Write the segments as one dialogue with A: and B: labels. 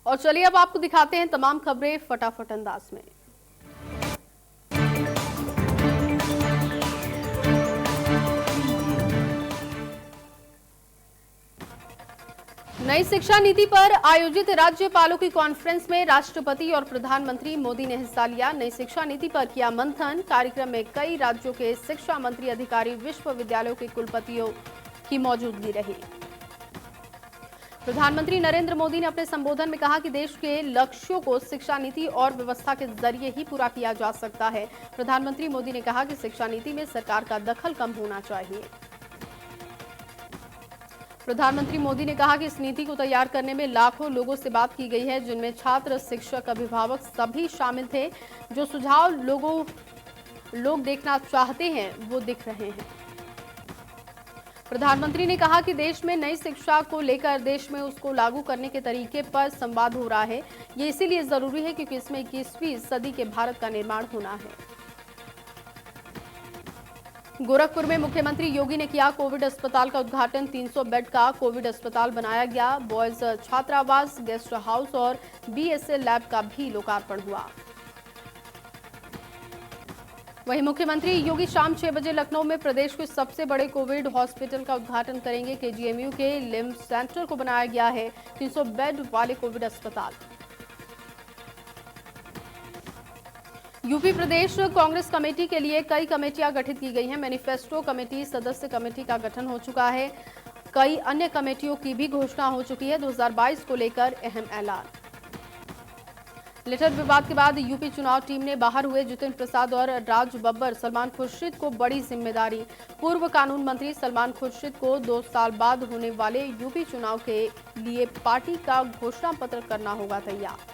A: और चलिए अब आपको दिखाते हैं तमाम खबरें फटाफट अंदाज में। नई शिक्षा नीति पर आयोजित राज्यपालों की कॉन्फ्रेंस में राष्ट्रपति और प्रधानमंत्री मोदी ने हिस्सा लिया। नई शिक्षा नीति पर किया मंथन। कार्यक्रम में कई राज्यों के शिक्षा मंत्री, अधिकारी, विश्वविद्यालयों के कुलपतियों की मौजूदगी रही। प्रधानमंत्री नरेंद्र मोदी ने अपने संबोधन में कहा कि देश के लक्ष्यों को शिक्षा नीति और व्यवस्था के जरिए ही पूरा किया जा सकता है। प्रधानमंत्री मोदी ने कहा कि शिक्षा नीति में सरकार का दखल कम होना चाहिए। प्रधानमंत्री मोदी ने कहा कि इस नीति को तैयार करने में लाखों लोगों से बात की गई है, जिनमें छात्र, शिक्षक, अभिभावक सभी शामिल थे। जो सुझाव लोग देखना चाहते हैं वो दिख रहे हैं। प्रधानमंत्री ने कहा कि देश में नई शिक्षा को लेकर देश में उसको लागू करने के तरीके पर संवाद हो रहा है। ये इसीलिए जरूरी है क्योंकि इसमें 21वीं सदी के भारत का निर्माण होना है। गोरखपुर में मुख्यमंत्री योगी ने किया कोविड अस्पताल का उद्घाटन। 300 बेड का कोविड अस्पताल बनाया गया। बॉयज छात्रावास, गेस्ट हाउस और बीएसएल लैब का भी लोकार्पण हुआ। वहीं मुख्यमंत्री योगी शाम 6 बजे लखनऊ में प्रदेश के सबसे बड़े कोविड हॉस्पिटल का उद्घाटन करेंगे। केजीएमयू के लिम्स सेंटर को बनाया गया है 300 बेड वाले कोविड अस्पताल। यूपी प्रदेश कांग्रेस कमेटी के लिए कई कमेटियां गठित की गई हैं। मैनिफेस्टो कमेटी, सदस्य कमेटी का गठन हो चुका है। कई अन्य कमेटियों की भी घोषणा हो चुकी है। 2022 को लेकर अहम ऐलान। लिटर विवाद के बाद यूपी चुनाव टीम ने बाहर हुए जितेंद्र प्रसाद और राज बब्बर सलमान खुर्शीद को बड़ी जिम्मेदारी। पूर्व कानून मंत्री सलमान खुर्शीद को 2 साल बाद होने वाले यूपी चुनाव के लिए पार्टी का घोषणा पत्र करना होगा तैयार।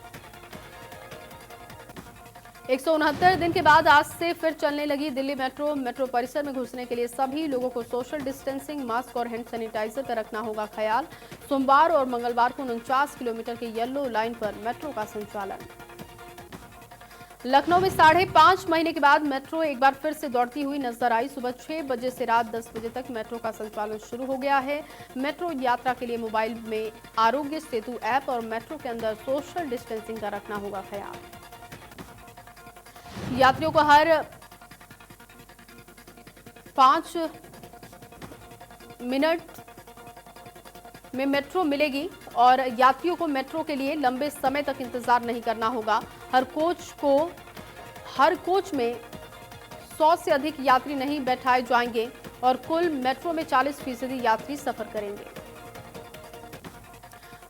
A: 169 दिन के बाद आज से फिर चलने लगी दिल्ली मेट्रो। मेट्रो परिसर में घुसने के लिए सभी लोगों को सोशल डिस्टेंसिंग, मास्क और हैंड सैनिटाइजर का रखना होगा ख्याल। सोमवार और मंगलवार को 49 किलोमीटर के येलो लाइन पर मेट्रो का संचालन। लखनऊ में 5.5 महीने के बाद मेट्रो एक बार फिर से दौड़ती हुई नजर आई। सुबह 6 बजे से रात 10 बजे तक मेट्रो का संचालन शुरू हो गया है। मेट्रो यात्रा के लिए मोबाइल में आरोग्य सेतु ऐप और मेट्रो के अंदर सोशल डिस्टेंसिंग का रखना होगा ख्याल। यात्रियों को हर 5 मिनट में मेट्रो मिलेगी और यात्रियों को मेट्रो के लिए लंबे समय तक इंतजार नहीं करना होगा। हर कोच में 100 से अधिक यात्री नहीं बैठाए जाएंगे और कुल मेट्रो में 40% यात्री सफर करेंगे।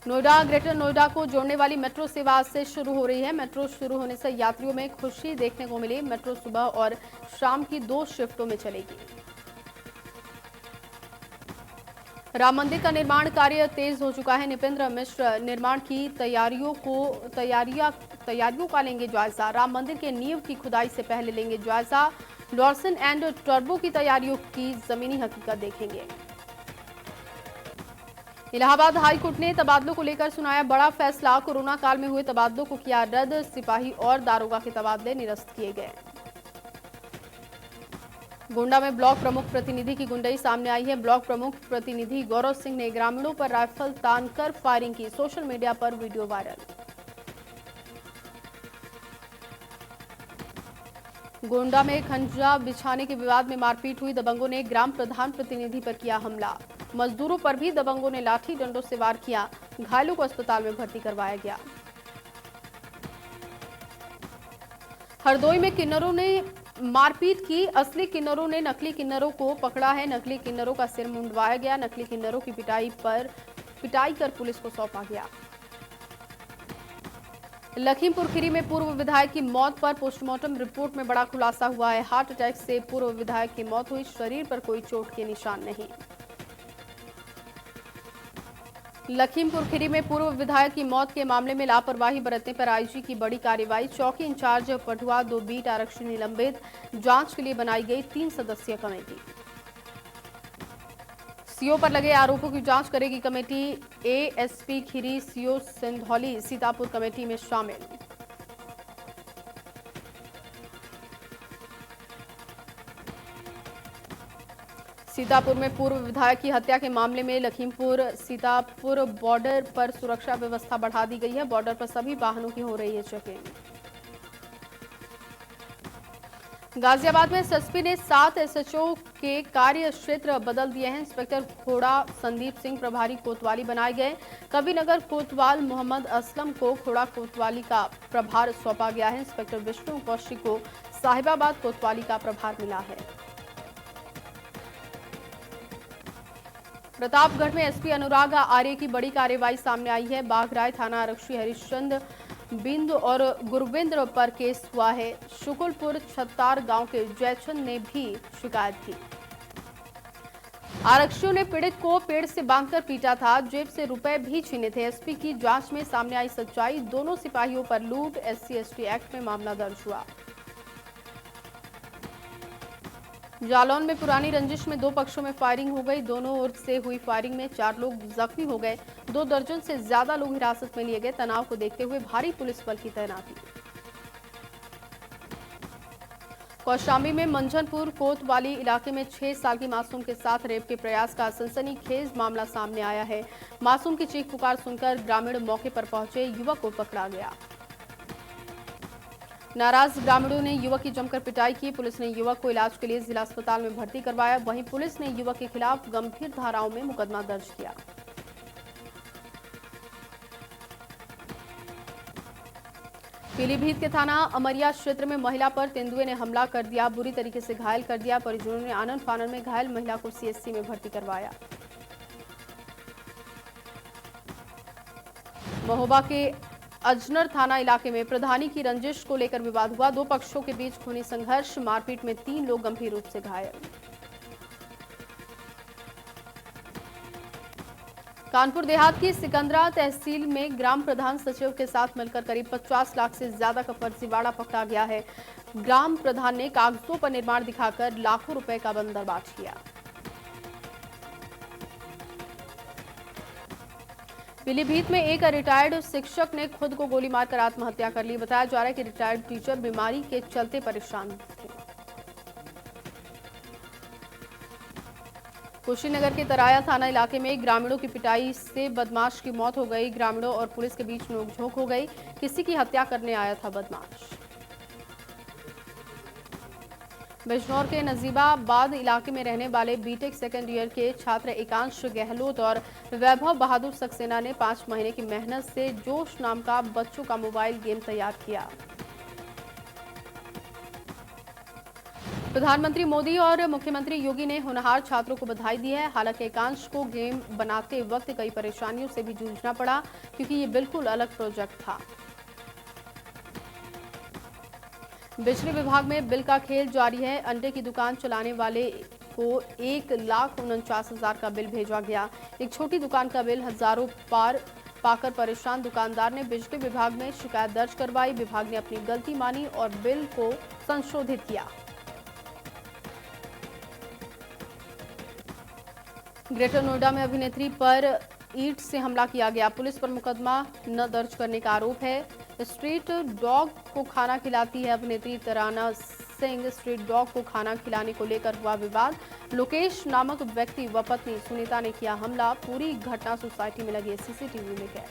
A: नोएडा, ग्रेटर नोएडा को जोड़ने वाली मेट्रो सेवा आज से शुरू हो रही है। मेट्रो शुरू होने से यात्रियों में खुशी देखने को मिली। मेट्रो सुबह और शाम की 2 शिफ्टों में चलेगी। राम मंदिर का निर्माण कार्य तेज हो चुका है। निपेंद्र मिश्र निर्माण की तैयारियों का लेंगे जायजा। राम मंदिर के नींव की खुदाई से पहले लेंगे जायजा। लॉर्सन एंड टर्बो की तैयारियों की जमीनी हकीकत देखेंगे। इलाहाबाद हाई कोर्ट ने तबादलों को लेकर सुनाया बड़ा फैसला। कोरोना काल में हुए तबादलों को किया रद्द। सिपाही और दारोगा के तबादले निरस्त किए गए। गोंडा में ब्लॉक प्रमुख प्रतिनिधि की गुंडई सामने आई है। ब्लॉक प्रमुख प्रतिनिधि गौरव सिंह ने ग्रामीणों पर राइफल तानकर फायरिंग की। सोशल मीडिया पर वीडियो वायरल। गोंडा में खंजा बिछाने के विवाद में मारपीट हुई। दबंगों ने ग्राम प्रधान प्रतिनिधि पर किया हमला। मजदूरों पर भी दबंगों ने लाठी डंडों से वार किया। घायलों को अस्पताल में भर्ती करवाया गया। हरदोई में किन्नरों ने मारपीट की। असली किन्नरों ने नकली किन्नरों को पकड़ा है। नकली किन्नरों का सिर मुंडवाया गया। नकली किन्नरों की पिटाई कर पुलिस को सौंपा गया। लखीमपुर खीरी में पूर्व विधायक की मौत पर पोस्टमार्टम रिपोर्ट में बड़ा खुलासा हुआ है। हार्ट अटैक से पूर्व विधायक की मौत हुई। शरीर पर कोई चोट के निशान नहीं। लखीमपुर खीरी में पूर्व विधायक की मौत के मामले में लापरवाही बरतने पर आईजी की बड़ी कार्रवाई। चौकी इंचार्ज पटुआ 2 बीट आरक्षी निलंबित। जांच के लिए बनाई गई 3 सदस्यीय कमेटी। सीओ पर लगे आरोपों की जांच करेगी committee. ASP Kheri, CO Sindhauli, Sitapur committee में शामिल। सीतापुर में पूर्व विधायक की हत्या के मामले में लखीमपुर सीतापुर बॉर्डर पर सुरक्षा व्यवस्था बढ़ा दी गई है। बॉर्डर पर सभी वाहनों की हो रही है चेकिंग। गाजियाबाद में एसएसपी ने 7 एसएचओ के कार्य क्षेत्र बदल दिए हैं। इंस्पेक्टर खोड़ा संदीप सिंह प्रभारी कोतवाली बनाए गए। कविनगर कोतवाल मोहम्मद असलम को खोड़ा कोतवाली का प्रभार सौंपा गया है। इंस्पेक्टर विष्णु कौशिक को साहिबाबाद कोतवाली का प्रभार मिला है। प्रतापगढ़ में एसपी अनुराग आर्य की बड़ी कार्रवाई सामने आई है। बाघराय थाना आरक्षी हरिश्चंद्र बिंद और गुरविंद्र पर केस हुआ है। शुकुलपुर छत्तार गांव के जयचंद ने भी शिकायत की। आरक्षियों ने पीड़ित को पेड़ से बांधकर पीटा था, जेब से रुपए भी छीने थे। एसपी की जांच में सामने आई सच्चाई। दोनों सिपाहियों पर लूट SC/ST एक्ट में मामला दर्ज हुआ। जालौन में पुरानी रंजिश में 2 पक्षों में फायरिंग हो गई। दोनों ओर से हुई फायरिंग में 4 लोग जख्मी हो गए। 2 दर्जन से ज्यादा लोग हिरासत में लिए गए। तनाव को देखते हुए भारी पुलिस बल की तैनाती। कौशाम्बी में मंझनपुर कोतवाली इलाके में 6 साल की मासूम के साथ रेप के प्रयास का सनसनीखेज मामला सामने आया है। मासूम की चीख पुकार सुनकर ग्रामीण मौके पर पहुंचे, युवक को पकड़ा गया। नाराज ग्रामीणों ने युवक की जमकर पिटाई की। पुलिस ने युवक को इलाज के लिए जिला अस्पताल में भर्ती करवाया। वहीं पुलिस ने युवक के खिलाफ गंभीर धाराओं में मुकदमा दर्ज किया। पीलीभीत के थाना अमरिया क्षेत्र में महिला पर तेंदुए ने हमला कर दिया, बुरी तरीके से घायल कर दिया। परिजनों ने आनन फानन में घायल महिला को CHC में भर्ती करवाया। महोबा के अजनर थाना इलाके में प्रधानी की रंजिश को लेकर विवाद हुआ। 2 पक्षों के बीच खूनी संघर्ष, मारपीट में 3 लोग गंभीर रूप से घायल। कानपुर देहात की सिकंदरा तहसील में ग्राम प्रधान सचिव के साथ मिलकर करीब 50 लाख से ज्यादा का फर्जीवाड़ा पकड़ा गया है। ग्राम प्रधान ने कागजों पर निर्माण दिखाकर लाखों रुपए का बंदरबांट किया। पीलीभीत में एक रिटायर्ड शिक्षक ने खुद को गोली मारकर आत्महत्या कर ली। बताया जा रहा है कि रिटायर्ड टीचर बीमारी के चलते परेशान थे। कुशीनगर के तराया थाना इलाके में ग्रामीणों की पिटाई से बदमाश की मौत हो गई। ग्रामीणों और पुलिस के बीच नोकझोंक हो गई। किसी की हत्या करने आया था बदमाश। बिजनौर के नजीबाबाद इलाके में रहने वाले बीटेक सेकेंड ईयर के छात्र एकांश गहलोत और वैभव बहादुर सक्सेना ने 5 महीने की मेहनत से जोश नाम का बच्चों का मोबाइल गेम तैयार किया। प्रधानमंत्री मोदी और मुख्यमंत्री योगी ने होनहार छात्रों को बधाई दी है। हालांकि एकांश को गेम बनाते वक्त कई परेशानियों से भी जूझना पड़ा, क्योंकि ये बिल्कुल अलग प्रोजेक्ट था। बिजली विभाग में बिल का खेल जारी है। अंडे की दुकान चलाने वाले को 1,49,000 का बिल भेजा गया। एक छोटी दुकान का बिल हजारों पार पाकर परेशान दुकानदार ने बिजली विभाग में शिकायत दर्ज करवाई। विभाग ने अपनी गलती मानी और बिल को संशोधित किया। ग्रेटर नोएडा में अभिनेत्री पर ईंट से हमला किया गया। पुलिस पर मुकदमा न दर्ज करने का आरोप है। स्ट्रीट डॉग को खाना खिलाती है अभिनेत्री तराना सिंह। स्ट्रीट डॉग को खाना खिलाने को लेकर हुआ विवाद। लोकेश नामक व्यक्ति व पत्नी सुनीता ने किया हमला। पूरी घटना सोसाइटी में लगे CCTV में कैद।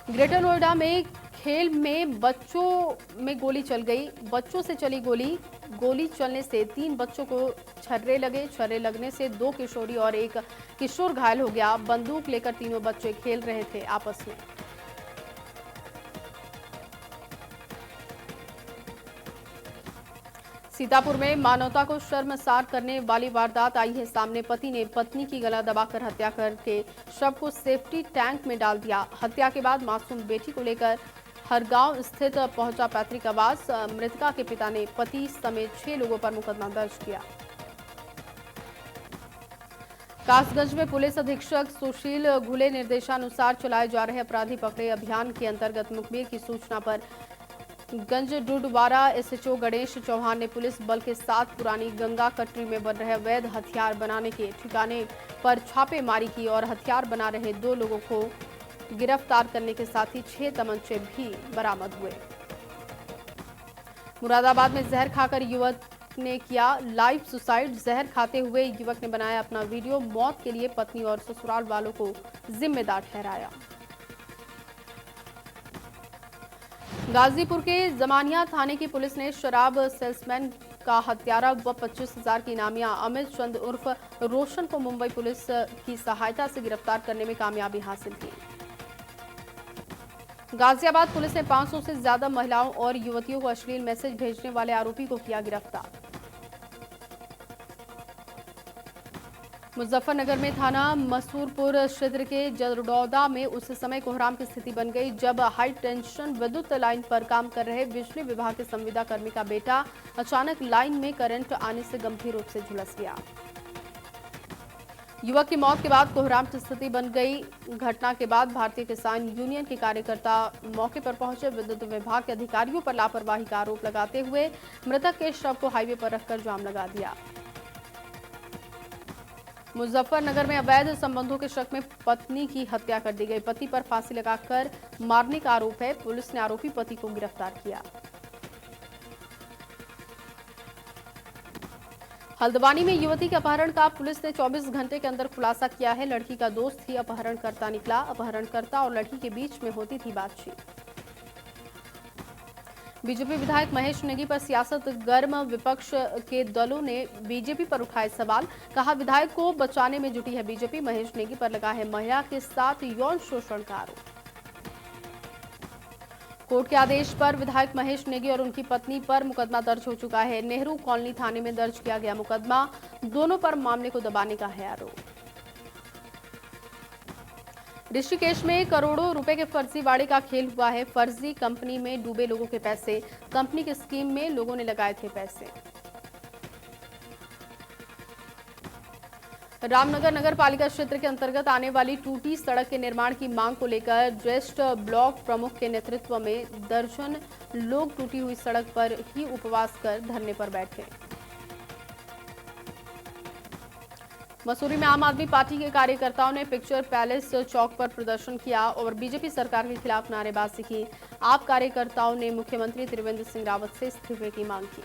A: ग्रेटर नोएडा में खेल में बच्चों में गोली चल गई। बच्चों से चली गोली चलने से 3 बच्चों को छर्रे लगे। छर्रे लगने से 2 किशोरी और 1 किशोर घायल हो गया। बंदूक लेकर तीनों बच्चे खेल रहे थे आपस में। सीतापुर में मानवता को शर्मसार करने वाली वारदात आई है सामने। पति ने पत्नी की गला दबाकर हत्या करके शव को सेफ्टी टैंक में डाल दिया। हत्या के बाद मासूम बेटी को लेकर हरगांव स्थित पहुंचा पैतृक आवास। मृतका के पिता ने पति समेत 6 लोगों पर मुकदमा दर्ज किया। कासगंज में पुलिस अधीक्षक सुशील घुले निर्देशानुसार चलाए जा रहे अपराधी पकड़े अभियान के अंतर्गत मुखबिर की सूचना पर गंज डुडवारा SHO गणेश चौहान ने पुलिस बल के साथ पुरानी गंगा कटरी में बन रहे अवैध हथियार बनाने के ठिकाने पर छापेमारी की और हथियार बना रहे 2 लोगों को गिरफ्तार करने के साथ ही 6 तमंचे भी बरामद हुए। मुरादाबाद में जहर खाकर युवक ने किया लाइव सुसाइड। जहर खाते हुए युवक ने बनाया अपना वीडियो। मौत के लिए पत्नी और ससुराल वालों को जिम्मेदार ठहराया। गाजीपुर के जमानिया थाने की पुलिस ने शराब सेल्समैन का हत्यारा व 25,000 की इनामिया अमित चंद उर्फ रोशन को मुंबई पुलिस की सहायता से गिरफ्तार करने में कामयाबी हासिल की। गाजियाबाद पुलिस ने 500 से ज्यादा महिलाओं और युवतियों को अश्लील मैसेज भेजने वाले आरोपी को किया गिरफ्तार। मुजफ्फरनगर में थाना मसूरपुर क्षेत्र के जरडौदा में उस समय कोहराम की स्थिति बन गई जब हाई टेंशन विद्युत लाइन पर काम कर रहे बिजली विभाग के संविदा कर्मी का बेटा अचानक लाइन में करंट आने से गंभीर रूप से झुलस गया। युवक की मौत के बाद कोहराम की स्थिति बन गई। घटना के बाद भारतीय किसान यूनियन के कार्यकर्ता मौके पर पहुंचे। विद्युत विभाग के अधिकारियों पर लापरवाही का आरोप लगाते हुए मृतक के शव को हाईवे पर रखकर जाम लगा दिया। मुजफ्फरनगर में अवैध संबंधों के शक में पत्नी की हत्या कर दी गई। पति पर फांसी लगाकर मारने का आरोप है। पुलिस ने आरोपी पति को गिरफ्तार किया। हल्द्वानी में युवती के अपहरण का पुलिस ने 24 घंटे के अंदर खुलासा किया है। लड़की का दोस्त ही अपहरणकर्ता निकला। अपहरणकर्ता और लड़की के बीच में होती थी बातचीत। बीजेपी विधायक महेश नेगी पर सियासत गर्म। विपक्ष के दलों ने बीजेपी पर उठाए सवाल। कहा विधायक को बचाने में जुटी है बीजेपी। महेश नेगी पर लगा है महिला के साथ यौन शोषण का आरोप। कोर्ट के आदेश पर विधायक महेश नेगी और उनकी पत्नी पर मुकदमा दर्ज हो चुका है। नेहरू कॉलोनी थाने में दर्ज किया गया मुकदमा। दोनों पर मामले को दबाने का है आरोप। ऋषिकेश में करोड़ों रुपए के फर्जीवाड़े का खेल हुआ है। फर्जी कंपनी में डूबे लोगों के पैसे। कंपनी की स्कीम में लोगों ने लगाए थे पैसे। रामनगर नगर पालिका क्षेत्र के अंतर्गत आने वाली टूटी सड़क के निर्माण की मांग को लेकर ज्येष्ठ ब्लॉक प्रमुख के नेतृत्व में दर्जन लोग टूटी हुई सड़क पर ही उपवास कर धरने पर बैठे। मसूरी में आम आदमी पार्टी के कार्यकर्ताओं ने पिक्चर पैलेस चौक पर प्रदर्शन किया और बीजेपी सरकार के खिलाफ नारेबाजी की। आप कार्यकर्ताओं ने मुख्यमंत्री त्रिवेंद्र सिंह रावत से इस्तीफे की मांग की।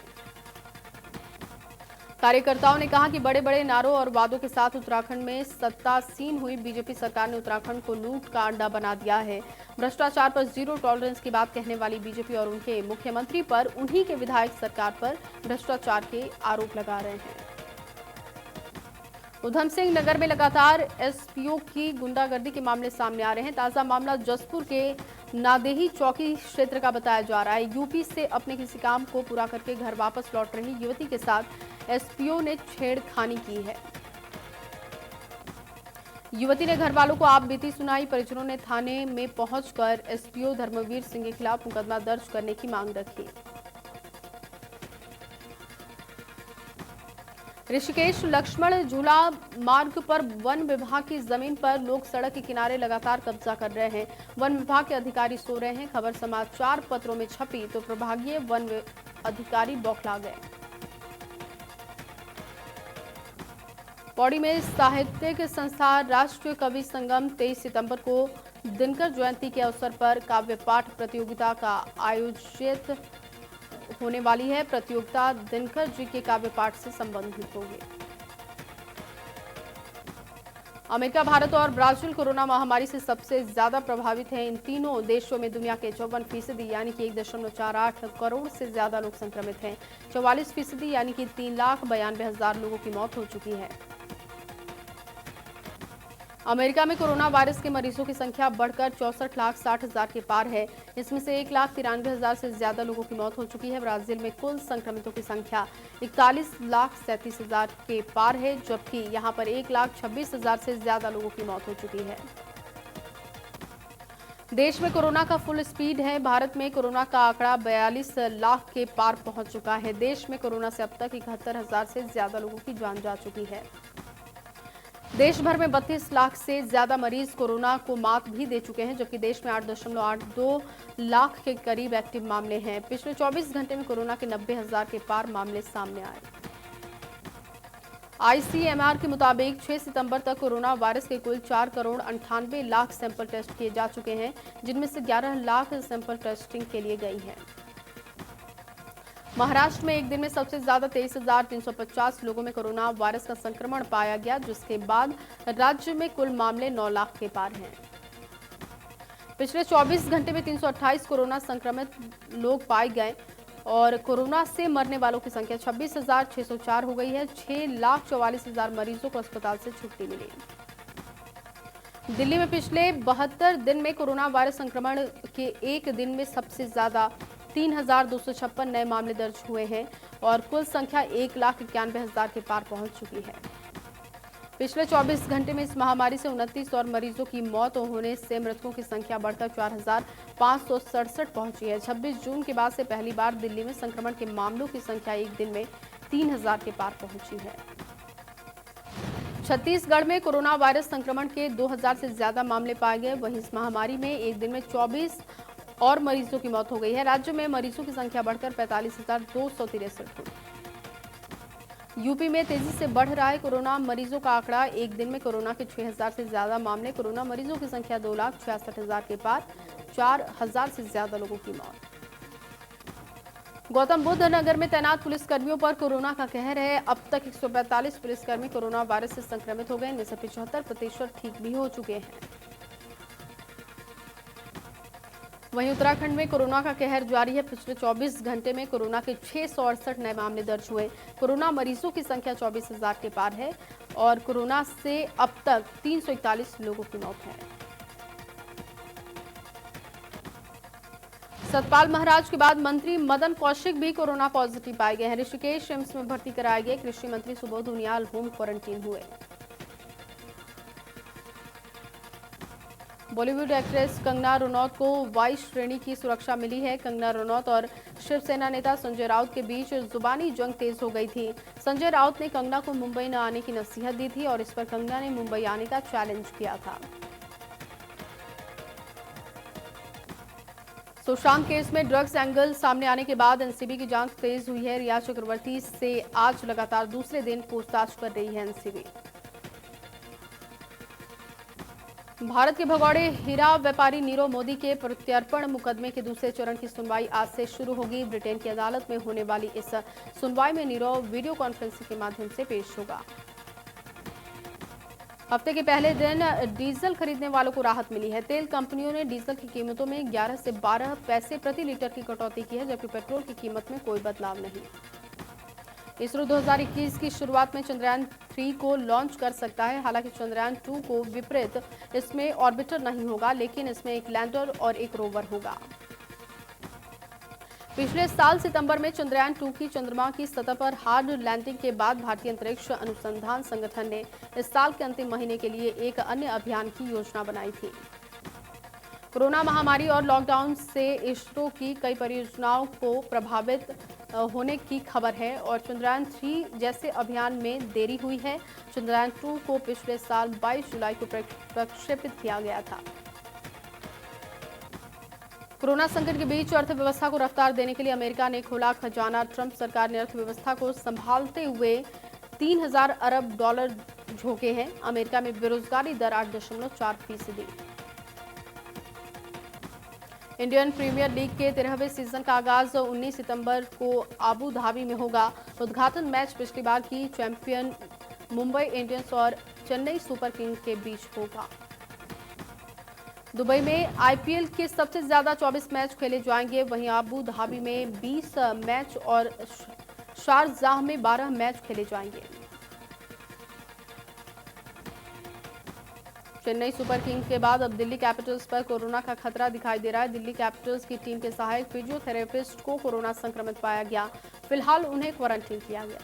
A: कार्यकर्ताओं ने कहा कि बड़े बड़े नारों और वादों के साथ उत्तराखंड में सत्तासीन हुई बीजेपी सरकार ने उत्तराखंड को लूट का अड्डा बना दिया है। भ्रष्टाचार पर जीरो टॉलरेंस की बात कहने वाली बीजेपी और उनके मुख्यमंत्री पर उन्हीं के विधायक सरकार पर भ्रष्टाचार के आरोप लगा रहे हैं। उधम सिंह नगर में लगातार एसपीओ की गुंडागर्दी के मामले सामने आ रहे हैं। ताजा मामला जसपुर के नादेही चौकी क्षेत्र का बताया जा रहा है। यूपी से अपने किसी काम को पूरा करके घर वापस लौट रही युवती के साथ एसपीओ ने छेड़खानी की है। युवती ने घर वालों को आप बीती सुनाई। परिजनों ने थाने में पहुंचकर एसपीओ धर्मवीर सिंह के खिलाफ मुकदमा दर्ज करने की मांग रखी। ऋषिकेश लक्ष्मण झूला मार्ग पर वन विभाग की जमीन पर लोग सड़क के किनारे लगातार कब्जा कर रहे हैं। वन विभाग के अधिकारी सो रहे हैं। खबर समाचार पत्रों में छपी तो प्रभागीय वन अधिकारी बौखला गए। पौड़ी में साहित्यिक संस्था राष्ट्रीय कवि संगम 23 सितंबर को दिनकर जयंती के अवसर पर काव्य पाठ प्रतियोगिता का आयोजित होने वाली है। प्रतियोगिता दिनकर जी के काव्य पाठ से संबंधित होगी। अमेरिका, भारत और ब्राजील कोरोना महामारी से सबसे ज्यादा प्रभावित हैं। इन तीनों देशों में दुनिया के 54% यानी कि 1.48 करोड़ से ज्यादा लोग संक्रमित हैं। 44% यानी कि 3,92,000 लोगों की मौत हो चुकी है। अमेरिका में कोरोना वायरस के मरीजों की संख्या बढ़कर 64,60,000 के पार है। इसमें से 1,93,000 से ज्यादा लोगों की मौत हो चुकी है। ब्राजील में कुल संक्रमितों की संख्या 41,37,000 के पार है, जबकि यहां पर 1,26,000 से ज्यादा लोगों की मौत हो चुकी है। देश में कोरोना का फुल स्पीड है। भारत में कोरोना का आंकड़ा 42 लाख के पार पहुंच चुका है। देश में कोरोना से अब तक 71,000 से ज्यादा लोगों की जान जा चुकी है। देश भर में 32 लाख से ज्यादा मरीज कोरोना को मात भी दे चुके हैं, जबकि देश में 8.82 लाख के करीब एक्टिव मामले हैं। पिछले 24 घंटे में कोरोना के 90,000 के पार मामले सामने आए। आईसीएमआर के मुताबिक 6 सितंबर तक कोरोना वायरस के कुल 4,98,00,000 सैंपल टेस्ट किए जा चुके हैं, जिनमें से 11 लाख सैंपल टेस्टिंग के लिए गई है। महाराष्ट्र में एक दिन में सबसे ज्यादा 23,350 लोगों में कोरोना वायरस का संक्रमण पाया गया, जिसके बाद राज्य में कुल मामले 9 लाख के पार हैं। पिछले 24 घंटे में 328 कोरोना संक्रमित लोग पाए गए और कोरोना से मरने वालों की संख्या 26,604 हो गई है। 6,44,000 मरीजों को अस्पताल से छुट्टी मिली। दिल्ली में पिछले 72 दिन में कोरोना वायरस संक्रमण के एक दिन में सबसे ज्यादा 3,256 नए मामले दर्ज हुए हैं और कुल संख्या 1,91,000 के पार पहुंच चुकी है। पिछले 24 घंटे में इस महामारी से 29 और मरीजों की मौत होने से मृतकों की संख्या बढ़कर 4,567 पहुंची है। 26 जून के बाद से पहली बार दिल्ली में संक्रमण के मामलों की संख्या एक दिन में 3,000 के पार पहुंची है। छत्तीसगढ़ में कोरोना वायरस संक्रमण के 2,000 से ज्यादा मामले पाए गए। वहीं इस महामारी में एक दिन में 24 और मरीजों की मौत हो गई है। राज्य में मरीजों की संख्या बढ़कर 45,263 हुई। यूपी में तेजी से बढ़ रहा है कोरोना मरीजों का आंकड़ा। एक दिन में कोरोना के 6,000 से ज्यादा मामले। कोरोना मरीजों की संख्या 2,66,000 के पार। 4,000 से ज्यादा लोगों की मौत। गौतम बुद्ध नगर में तैनात पुलिसकर्मियों पर कोरोना का कहर है। अब तक 145 पुलिसकर्मी कोरोना वायरस से संक्रमित हो गए। इनमें से 75% ठीक भी हो चुके हैं। वहीं उत्तराखंड में कोरोना का कहर जारी है। पिछले 24 घंटे में कोरोना के 668 नए मामले दर्ज हुए। कोरोना मरीजों की संख्या 24,000 के पार है और कोरोना से अब तक 341 लोगों की मौत है। सतपाल महाराज के बाद मंत्री मदन कौशिक भी कोरोना पॉजिटिव पाए गए हैं। ऋषिकेश एम्स में भर्ती कराए गए कृषि मंत्री सुबोध उनियाल होम क्वारंटीन हुए। बॉलीवुड एक्ट्रेस कंगना रनौत को वाई श्रेणी की सुरक्षा मिली है। कंगना रनौत और शिवसेना नेता संजय राउत के बीच जुबानी जंग तेज हो गई थी। संजय राउत ने कंगना को मुंबई न आने की नसीहत दी थी और इस पर कंगना ने मुंबई आने का चैलेंज किया था। सुशांत केस में ड्रग्स एंगल सामने आने के बाद एनसीबी की जांच तेज हुई है। रिया चक्रवर्ती से आज लगातार दूसरे दिन पूछताछ कर रही है एनसीबी। भारत के भगौड़े हीरा व्यापारी नीरव मोदी के प्रत्यर्पण मुकदमे के दूसरे चरण की सुनवाई आज से शुरू होगी। ब्रिटेन की अदालत में होने वाली इस सुनवाई में नीरव वीडियो कॉन्फ्रेंसिंग के माध्यम से पेश होगा। हफ्ते के पहले दिन डीजल खरीदने वालों को राहत मिली है। तेल कंपनियों ने डीजल की कीमतों में 11 से 12 पैसे प्रति लीटर की कटौती की है, जबकि पेट्रोल की कीमत में कोई बदलाव नहीं। इसरो 2021 की शुरुआत में चंद्रयान 3 को लॉन्च कर सकता है। हालांकि चंद्रयान 2 को विपरीत इसमें ऑर्बिटर नहीं होगा, लेकिन इसमें एक लैंडर और एक रोवर होगा। पिछले साल सितंबर में चंद्रयान 2 की चंद्रमा की सतह पर हार्ड लैंडिंग के बाद भारतीय अंतरिक्ष अनुसंधान संगठन ने इस साल के अंतिम महीने के लिए एक अन्य अभियान की योजना बनाई थी। कोरोना महामारी और लॉकडाउन से इसरो की कई परियोजनाओं को प्रभावित होने की खबर है और चंद्रयान 3 जैसे अभियान में देरी हुई है। चंद्रयान 2 को पिछले साल 22 जुलाई को प्रक्षेपित किया गया था। कोरोना संकट के बीच अर्थव्यवस्था को रफ्तार देने के लिए अमेरिका ने खोला खजाना। ट्रंप सरकार ने अर्थव्यवस्था को संभालते हुए 3,000 अरब डॉलर झोंके हैं। अमेरिका में बेरोजगारी दर 8.4%। इंडियन प्रीमियर लीग के 13वें सीजन का आगाज 19 सितंबर को आबू धाबी में होगा। उद्घाटन मैच पिछली बार की चैंपियन मुंबई इंडियंस और चेन्नई सुपर किंग्स के बीच होगा। दुबई में आईपीएल के सबसे ज्यादा 24 मैच खेले जाएंगे। वहीं आबू धाबी में 20 मैच और शारजाह में 12 मैच खेले जाएंगे। चेन्नई सुपर किंग्स के बाद अब दिल्ली कैपिटल्स पर कोरोना का खतरा दिखाई दे रहा है। दिल्ली कैपिटल्स की टीम के सहायक फिजियोथेरेपिस्ट को कोरोना संक्रमित पाया गया। फिलहाल उन्हें क्वारंटीन किया गया।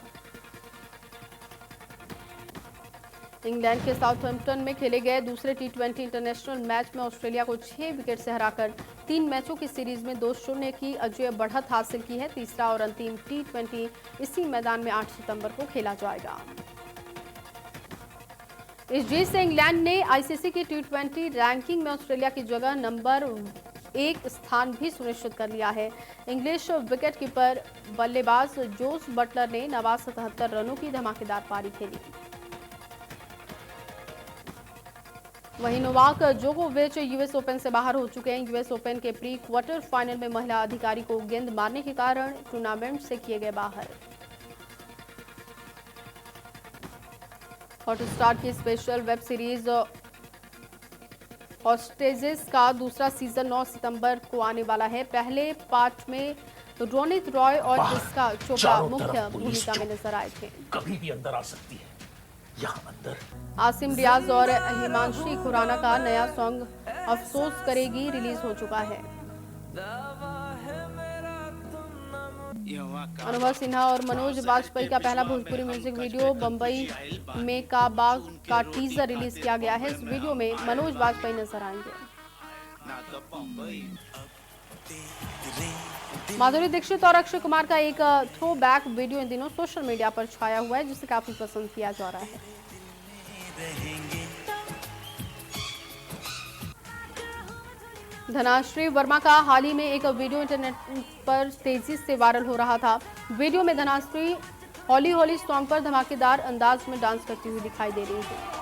A: इंग्लैंड के साउथहैम्पटन में खेले गए दूसरे टी20 इंटरनेशनल मैच में ऑस्ट्रेलिया को 6 विकेट से हराकर 3 मैचों की सीरीज में 2-0 की अजेय बढ़त हासिल की है। तीसरा और अंतिम टी20 इसी मैदान में 8 सितंबर को खेला जाएगा। इस जीत से इंग्लैंड ने आईसीसी की टी20 रैंकिंग में ऑस्ट्रेलिया की जगह नंबर 1 स्थान भी सुनिश्चित कर लिया है। इंग्लिश विकेटकीपर बल्लेबाज जोस बटलर ने 77 रनों की धमाकेदार पारी खेली। वहीं नोवाक जोकोविच यूएस ओपन से बाहर हो चुके हैं। यूएस ओपन के प्री क्वार्टर फाइनल में महिला अधिकारी को गेंद मारने के कारण टूर्नामेंट से किए गए बाहर। हॉटस्टार की स्पेशल वेब सीरीज हॉस्टेजेस का दूसरा सीजन 9 सितंबर को आने वाला है। पहले पार्ट में रोनित रॉय और प्रियंका चोपड़ा मुख्य भूमिका में नजर आए थे।
B: कभी भी अंदर आ सकती है, यहाँ अंदर।
A: आसिम रियाज और हिमांशी खुराना का नया सॉन्ग अफसोस करेगी रिलीज हो चुका है। अनुभव सिन्हा और मनोज वाजपेयी का पहला भोजपुरी म्यूजिक वीडियो बंबई में का बाग का टीजर रिलीज किया गया है। इस वीडियो में मनोज वाजपेयी नजर आएंगे। माधुरी दीक्षित और अक्षय कुमार का एक थ्रो बैक वीडियो इन दिनों सोशल मीडिया पर छाया हुआ है, जिसे काफी पसंद किया जा रहा है। धनाश्री वर्मा का हाल ही में एक वीडियो इंटरनेट पर तेजी से वायरल हो रहा था। वीडियो में धनाश्री हॉली हॉली सॉन्ग पर धमाकेदार अंदाज में डांस करती हुई दिखाई दे रही है।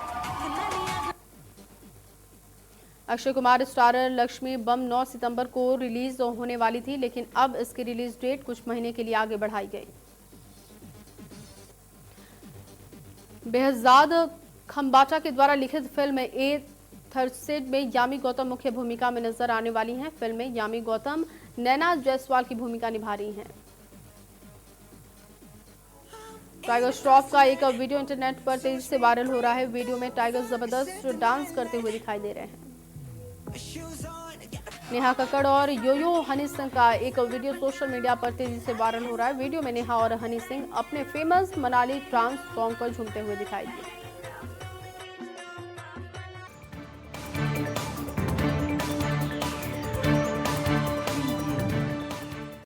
A: अक्षय कुमार स्टारर लक्ष्मी बम 9 सितंबर को रिलीज होने वाली थी, लेकिन अब इसकी रिलीज डेट कुछ महीने के लिए आगे बढ़ाई गई। बेहजाद खम्बाटा के द्वारा लिखित फिल्म ए थर्सेड में यामी गौतम मुख्य भूमिका में नजर आने वाली हैं। फिल्म में यामी गौतम नैना जायसवाल की भूमिका निभा रही हैं। टाइगर श्रॉफ का एक वीडियो इंटरनेट पर तेजी से वायरल हो रहा है। वीडियो में टाइगर जबरदस्त डांस करते हुए दिखाई दे रहे हैं। नेहा कक्कड़ और योयो हनी सिंह का एक वीडियो सोशल मीडिया पर तेजी से वायरल हो रहा है। वीडियो में नेहा और हनी सिंह अपने फेमस मनाली ट्रांस सॉन्ग पर झूमते हुए दिखाई दिए।